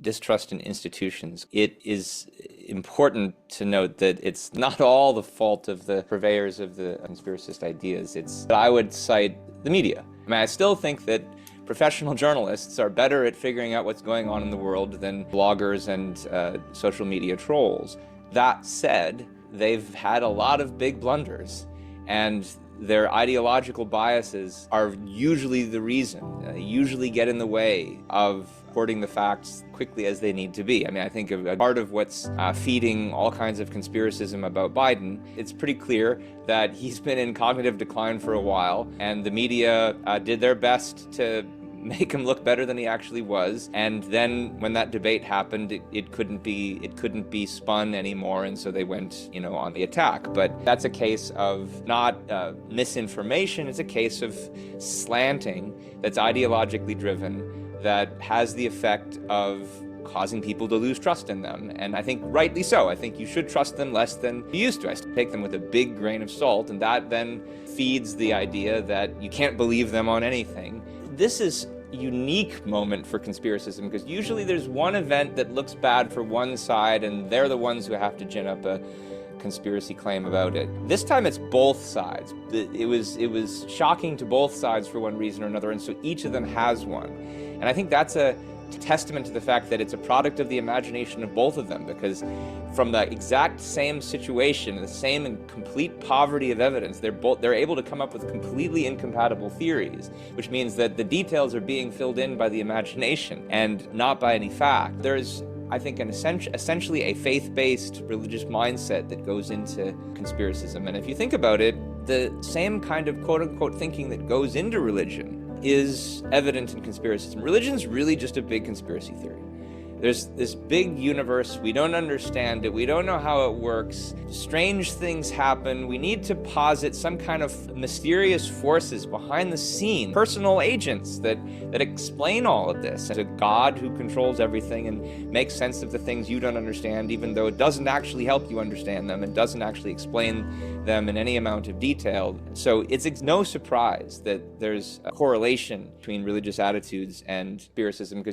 distrust in institutions, it is important to note that it's not all the fault of the purveyors of the conspiracist ideas. I would cite the media. I mean, I still think that professional journalists are better at figuring out what's going on in the world than bloggers and social media trolls. That said, they've had a lot of big blunders, and their ideological biases are usually the reason, usually get in the way of reporting the facts quickly as they need to be. I mean, I think a part of what's feeding all kinds of conspiracism about Biden, it's pretty clear that he's been in cognitive decline for a while, and the media did their best to make him look better than he actually was. And then when that debate happened, it couldn't be spun anymore, and so they went, on the attack. But that's a case of not misinformation, it's a case of slanting that's ideologically driven, that has the effect of causing people to lose trust in them. And I think rightly so. I think you should trust them less than you used to. I take them with a big grain of salt, and that then feeds the idea that you can't believe them on anything. This is a unique moment for conspiracism, because usually there's one event that looks bad for one side, and they're the ones who have to gin up a conspiracy claim about it. This time it's both sides. It was shocking to both sides for one reason or another, and so each of them has one. And I think that's a testament to the fact that it's a product of the imagination of both of them, because from the exact same situation, the same and complete poverty of evidence, they're able to come up with completely incompatible theories, which means that the details are being filled in by the imagination and not by any fact. There's, I think, essentially a faith-based religious mindset that goes into conspiracism. And if you think about it, the same kind of quote-unquote thinking that goes into religion is evident in conspiracism. Religion's really just a big conspiracy theory. There's this big universe, we don't understand it, we don't know how it works, strange things happen, we need to posit some kind of mysterious forces behind the scene, personal agents that explain all of this. There's a God who controls everything and makes sense of the things you don't understand, even though it doesn't actually help you understand them and doesn't actually explain them in any amount of detail. So it's no surprise that there's a correlation between religious attitudes and conspiracism, because